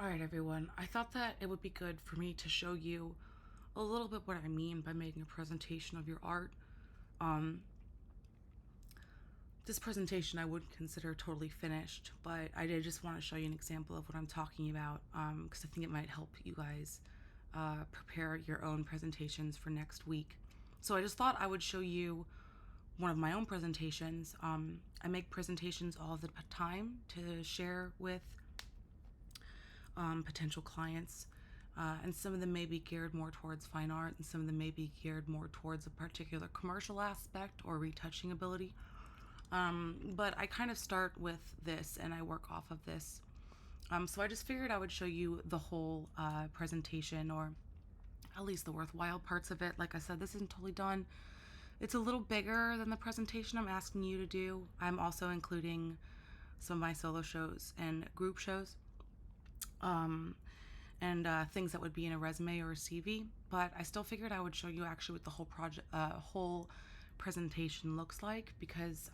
All right, everyone. I thought that it would be good for me to show you a little bit what I mean by making a presentation of your art. Um, this presentation I wouldn't consider totally finished, but I did just want to show you an example of what I'm talking about because I think it might help you guys prepare your own presentations for next week. So I just thought I would show you one of my own presentations. I make presentations all the time to share with potential clients. And some of them may be geared more towards fine art, and some of them may be geared more towards a particular commercial aspect or retouching ability. But I kind of start with this and I work off of this. So I just figured I would show you the whole presentation, or at least the worthwhile parts of it. Like I said, this isn't totally done. It's a little bigger than the presentation I'm asking you to do. I'm also including some of my solo shows and group shows. And things that would be in a resume or a CV. But I still figured I would show you actually what the whole presentation looks like, because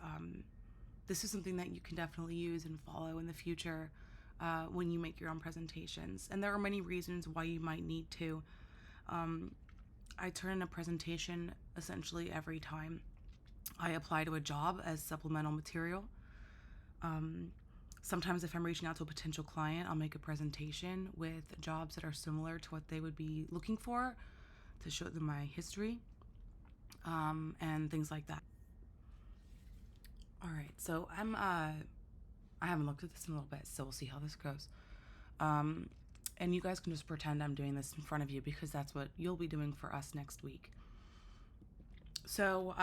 this is something that you can definitely use and follow in the future when you make your own presentations. And there are many reasons why you might need to. I turn in a presentation essentially every time I apply to a job as supplemental material. Sometimes if I'm reaching out to a potential client, I'll make a presentation with jobs that are similar to what they would be looking for to show them my history, and things like that. All right, so I haven't looked at this in a little bit, so we'll see how this goes. And you guys can just pretend I'm doing this in front of you, because that's what you'll be doing for us next week. So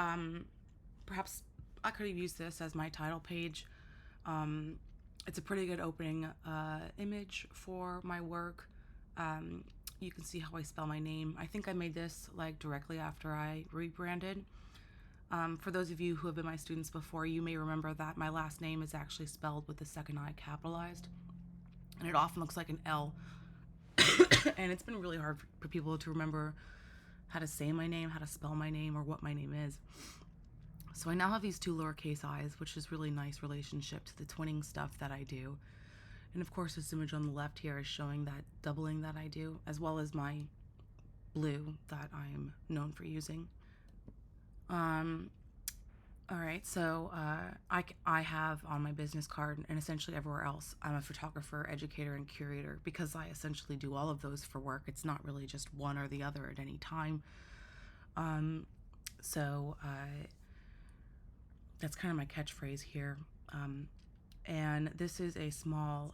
perhaps I could have used this as my title page. It's a pretty good opening image for my work. You can see how I spell my name. I think I made this like directly after I rebranded. For those of you who have been my students before, you may remember that my last name is actually spelled with the second I capitalized, and it often looks like an L. And it's been really hard for people to remember how to say my name, how to spell my name, or what my name is. So I now have these two lowercase i's, which is really nice relationship to the twinning stuff that I do. And of course, this image on the left here is showing that doubling that I do, as well as my blue that I'm known for using. All right, so I have on my business card and essentially everywhere else, I'm a photographer, educator, and curator, because I essentially do all of those for work. It's not really just one or the other at any time. So that's kind of my catchphrase here. And this is a small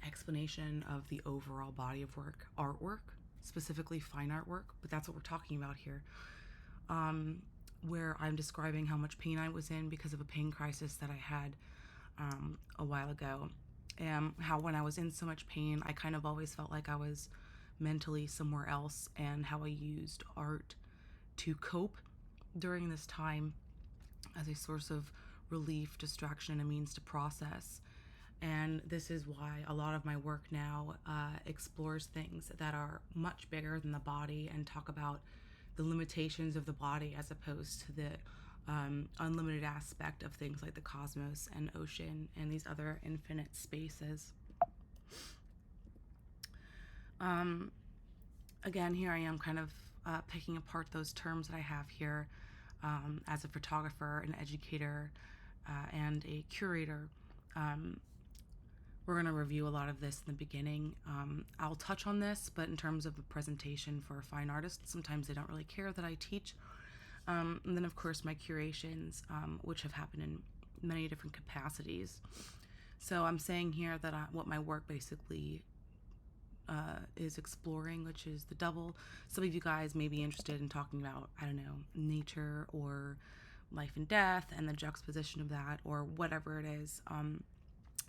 explanation of the overall body of work, artwork, specifically fine artwork, but that's what we're talking about here. Where I'm describing how much pain I was in because of a pain crisis that I had a while ago. And how when I was in so much pain, I kind of always felt like I was mentally somewhere else, and how I used art to cope during this time as a source of relief, distraction, and a means to process. And this is why a lot of my work now explores things that are much bigger than the body and talk about the limitations of the body as opposed to the unlimited aspect of things like the cosmos and ocean and these other infinite spaces. Again, here I am kind of picking apart those terms that I have here as a photographer, an educator, and a curator. We're going to review a lot of this in the beginning. I'll touch on this, but in terms of a presentation for a fine artist, sometimes they don't really care that I teach. And then, of course, my curations, which have happened in many different capacities. So I'm saying here that what my work basically is exploring, which is the double. Some of you guys may be interested in talking about, I don't know, nature or life and death and the juxtaposition of that, or whatever it is.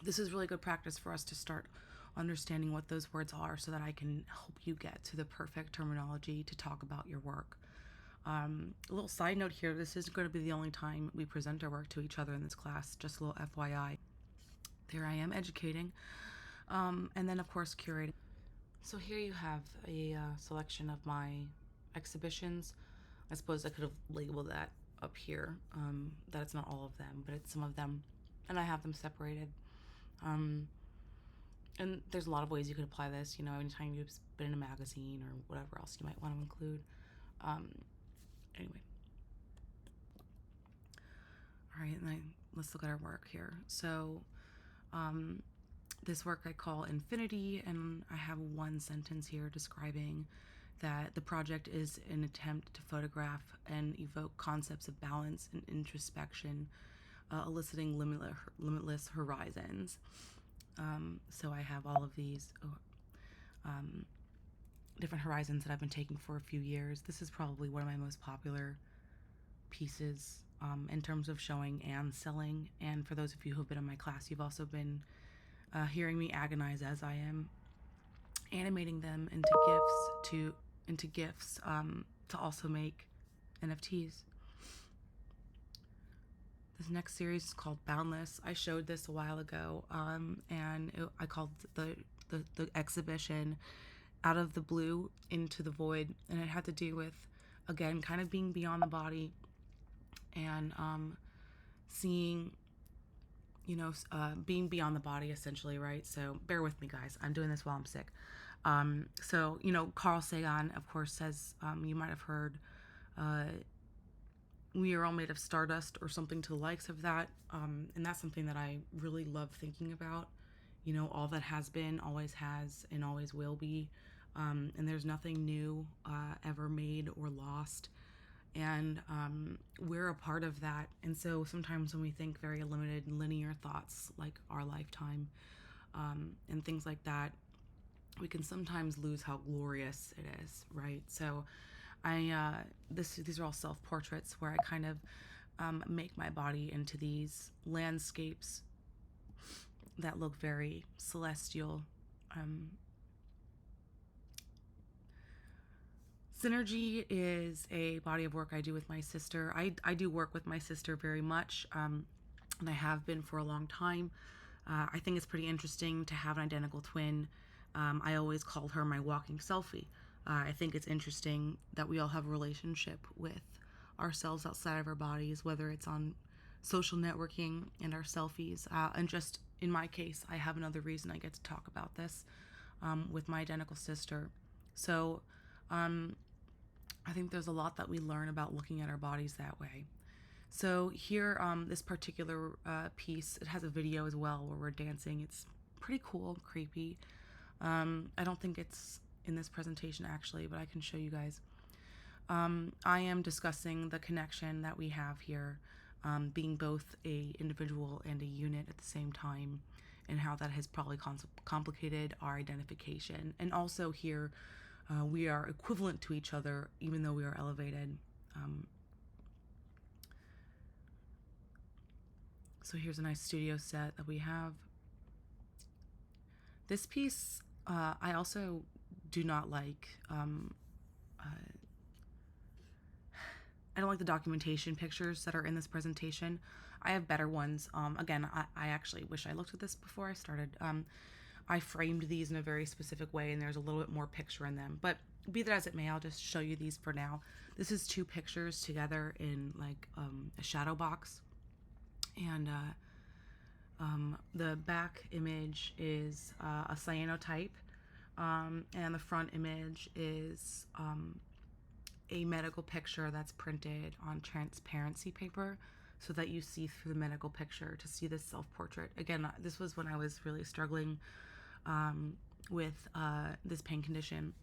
This is really good practice for us to start understanding what those words are, so that I can help you get to the perfect terminology to talk about your work. A little side note here, this isn't going to be the only time we present our work to each other in this class, just a little FYI. There I am educating, and then of course curating. So here you have a selection of my exhibitions. I suppose I could have labeled that up here, that it's not all of them, but it's some of them, and I have them separated. And there's a lot of ways you could apply this, you know, anytime you've been in a magazine or whatever else you might want to include. Um, anyway. All right, let's look at our work here. So, um, this work I call Infinity, and I have one sentence here describing that the project is an attempt to photograph and evoke concepts of balance and introspection, eliciting limitless horizons. So I have all of these different horizons that I've been taking for a few years. This is probably one of my most popular pieces in terms of showing and selling. And for those of you who have been in my class, you've also been hearing me agonize as I am animating them into gifts to also make NFTs. This next series is called Boundless. I showed this a while ago, and I called the exhibition Out of the Blue into the Void, and it had to do with, again, kind of being beyond the body and seeing, you know, being beyond the body essentially, right? So bear with me, guys. I'm doing this while I'm sick. So, you know, Carl Sagan, of course, says, you might have heard, we are all made of stardust or something to the likes of that. And that's something that I really love thinking about. You know, all that has been, always has, and always will be. And there's nothing new ever made or lost. And we're a part of that. And so sometimes when we think very limited, linear thoughts like our lifetime and things like that, we can sometimes lose how glorious it is, right? So these are all self-portraits where I kind of make my body into these landscapes that look very celestial. Synergy is a body of work I do with my sister. I do work with my sister very much, and I have been for a long time. I think it's pretty interesting to have an identical twin. I always called her my walking selfie. I think it's interesting that we all have a relationship with ourselves outside of our bodies, whether it's on social networking and our selfies. And just in my case, I have another reason I get to talk about this with my identical sister. So I think there's a lot that we learn about looking at our bodies that way. So here, this particular piece, it has a video as well where we're dancing. It's pretty cool, creepy. I don't think it's in this presentation actually, but I can show you guys. I am discussing the connection that we have here, being both a individual and a unit at the same time, and how that has probably complicated our identification. And also here, we are equivalent to each other, even though we are elevated. So here's a nice studio set that we have. This piece, I also do not like. I don't like the documentation pictures that are in this presentation. I have better ones. Again, I actually wish I looked at this before I started. I framed these in a very specific way, and there's a little bit more picture in them. But be that as it may, I'll just show you these for now. This is two pictures together in like a shadow box. And the back image is a cyanotype, and the front image is a medical picture that's printed on transparency paper so that you see through the medical picture to see this self-portrait. Again, this was when I was really struggling with this pain condition,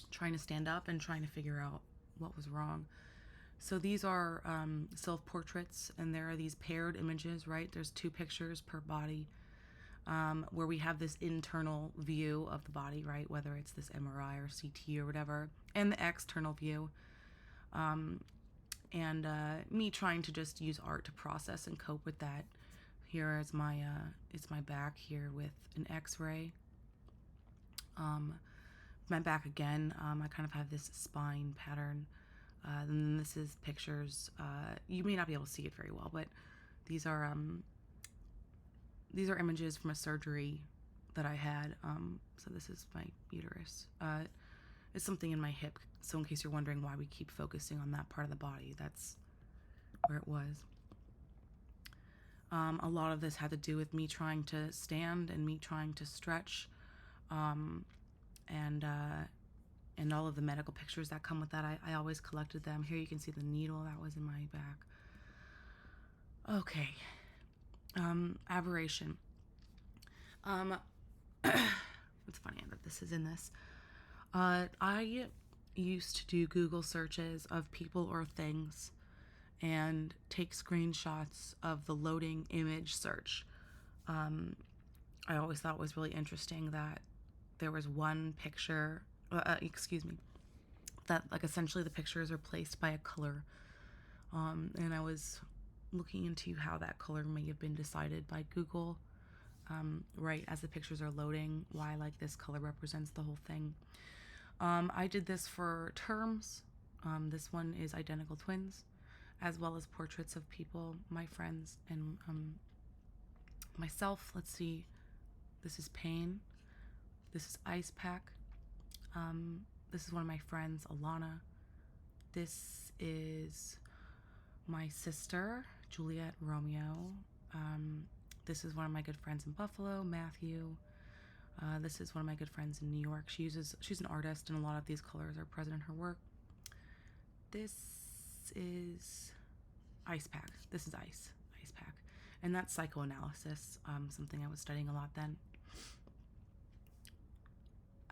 trying to stand up and trying to figure out what was wrong. So these are self-portraits, and there are these paired images, right? There's two pictures per body, where we have this internal view of the body, right? Whether it's this MRI or CT or whatever, and the external view. And me trying to just use art to process and cope with that. Here is my, it's my back here with an X-ray. My back again, I kind of have this spine pattern. Then this is pictures. You may not be able to see it very well, but these are images from a surgery that I had. So this is my uterus. It's something in my hip. So in case you're wondering why we keep focusing on that part of the body, that's where it was. A lot of this had to do with me trying to stand and me trying to stretch, um, and uh, and all of the medical pictures that come with that. I always collected them. Here you can see the needle that was in my back. Okay, aberration. Um, it's funny that this is in this. I used to do Google searches of people or things and take screenshots of the loading image search. I always thought it was really interesting that there was one picture, excuse me, that like essentially the pictures are placed by a color. And I was looking into how that color may have been decided by Google, right as the pictures are loading, why like this color represents the whole thing. I did this for terms. This one is identical twins, as well as portraits of people, my friends, and myself. Let's see. This is Pain. This is Ice Pack. This is one of my friends, Alana. This is my sister, Juliet Romeo. This is one of my good friends in Buffalo, Matthew. This is one of my good friends in New York. She's an artist, and a lot of these colors are present in her work. This is Ice Pack. This is Ice Pack. And that's psychoanalysis, something I was studying a lot then.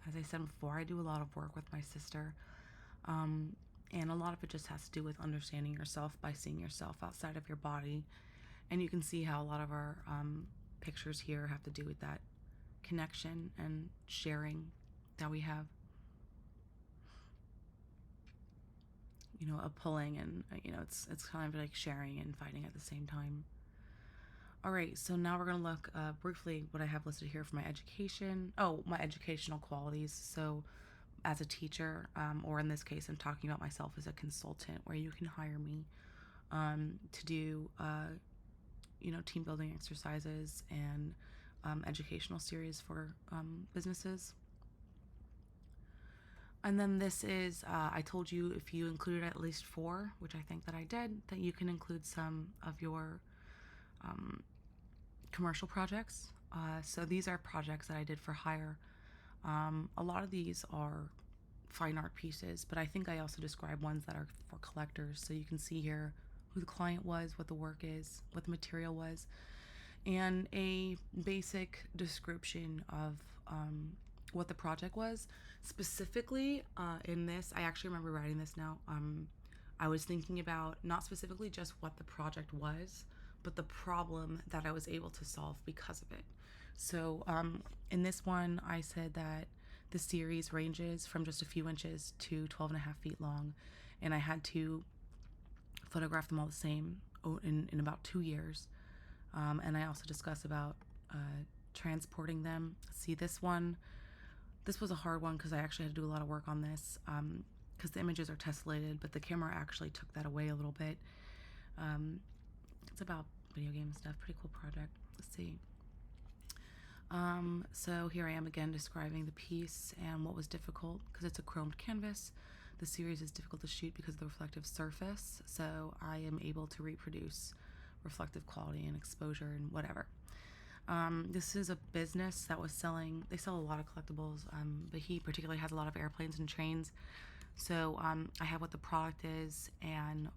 As I said before, I do a lot of work with my sister. And a lot of it just has to do with understanding yourself by seeing yourself outside of your body. And you can see how a lot of our pictures here have to do with that connection and sharing that we have. You know, a pulling and, you know, it's kind of like sharing and fighting at the same time. All right, so now we're going to look briefly what I have listed here for my education. Oh, my educational qualities. So as a teacher, or in this case, I'm talking about myself as a consultant, where you can hire me to do, you know, team building exercises and educational series for businesses. And then this is, I told you if you included at least 4, which I think that I did, that you can include some of your commercial projects. So these are projects that I did for hire. A lot of these are fine art pieces, but I think I also describe ones that are for collectors. So you can see here who the client was, what the work is, what the material was, and a basic description of what the project was. Specifically, in this, I actually remember writing this now. I was thinking about not specifically just what the project was, but the problem that I was able to solve because of it. So in this one, I said that the series ranges from just a few inches to 12.5 feet long, and I had to photograph them all the same in about 2 years. And I also discuss about transporting them. See, this was a hard one because I actually had to do a lot of work on this because the images are tessellated, but the camera actually took that away a little bit. It's about video game stuff. Pretty cool project. Let's see. So here I am again describing the piece and what was difficult because it's a chromed canvas. The series is difficult to shoot because of the reflective surface, so I am able to reproduce reflective quality and exposure and whatever. This is a business that was selling, they sell a lot of collectibles, but he particularly has a lot of airplanes and trains. So I have what the product is and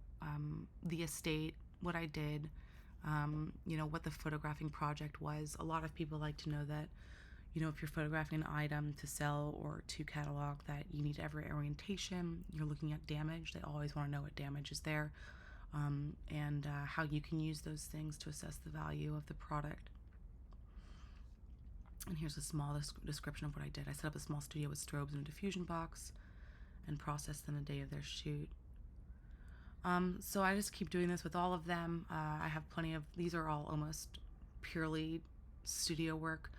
the estate, what I did, you know, what the photographing project was. A lot of people like to know that, you know, if you're photographing an item to sell or to catalog, that you need every orientation. You're looking at damage. They always want to know what damage is there, and how you can use those things to assess the value of the product. And here's a small description of what I did. I set up a small studio with strobes and a diffusion box and processed them the day of their shoot. So I just keep doing this with all of them. I have plenty of, these are all almost purely studio work.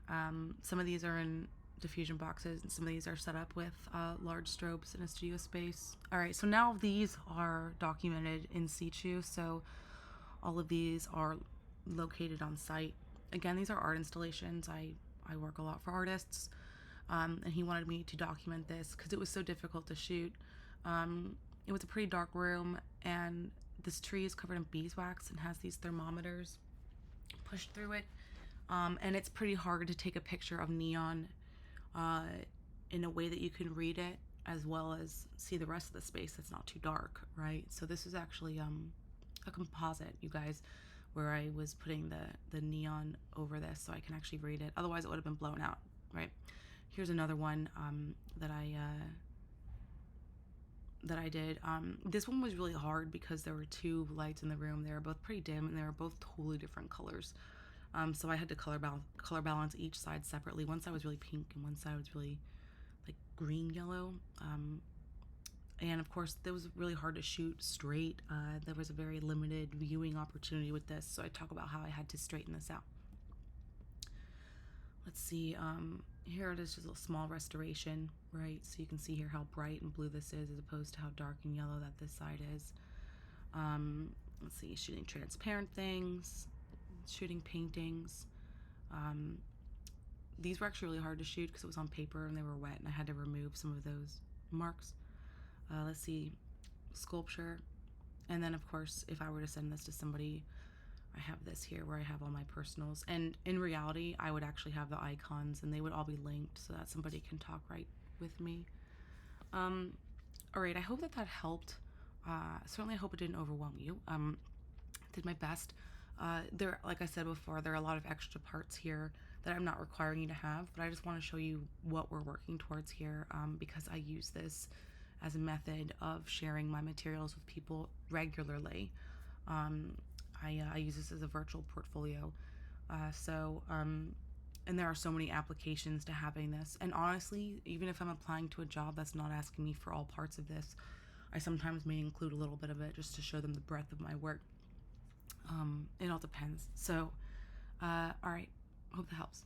Some of these are in diffusion boxes and some of these are set up with large strobes in a studio space. All right, so now these are documented in situ. So all of these are located on site. Again, these are art installations. I work a lot for artists, and he wanted me to document this because it was so difficult to shoot. It was a pretty dark room, and this tree is covered in beeswax and has these thermometers. push through it. And it's pretty hard to take a picture of neon uh, in a way that you can read it as well as see the rest of the space that's not too dark, right? So this is actually a composite, you guys, where I was putting the neon over this so I can actually read it. Otherwise, it would have been blown out, right? Here's another one that I did. This one was really hard because there were two lights in the room. They were both pretty dim and they were both totally different colors. So I had to color balance each side separately. One side was really pink and one side was really like green yellow. And of course, it was really hard to shoot straight. There was a very limited viewing opportunity with this, so I talk about how I had to straighten this out. Let's see. Here it is, just a small restoration, right? So you can see here how bright and blue this is as opposed to how dark and yellow that this side is. Let's see, shooting transparent things, shooting paintings. These were actually really hard to shoot because it was on paper and they were wet and I had to remove some of those marks. Let's see, sculpture. And then of course, if I were to send this to somebody, I have this here where I have all my personals. And in reality, I would actually have the icons and they would all be linked so that somebody can talk right with me. All right, I hope that that helped. Certainly I hope it didn't overwhelm you. Did my best. There, like I said before, there are a lot of extra parts here that I'm not requiring you to have, but I just want to show you what we're working towards here because I use this as a method of sharing my materials with people regularly. I use this as a virtual portfolio. And there are so many applications to having this. And honestly, even if I'm applying to a job that's not asking me for all parts of this, I sometimes may include a little bit of it just to show them the breadth of my work. It all depends. So, all right, hope that helps.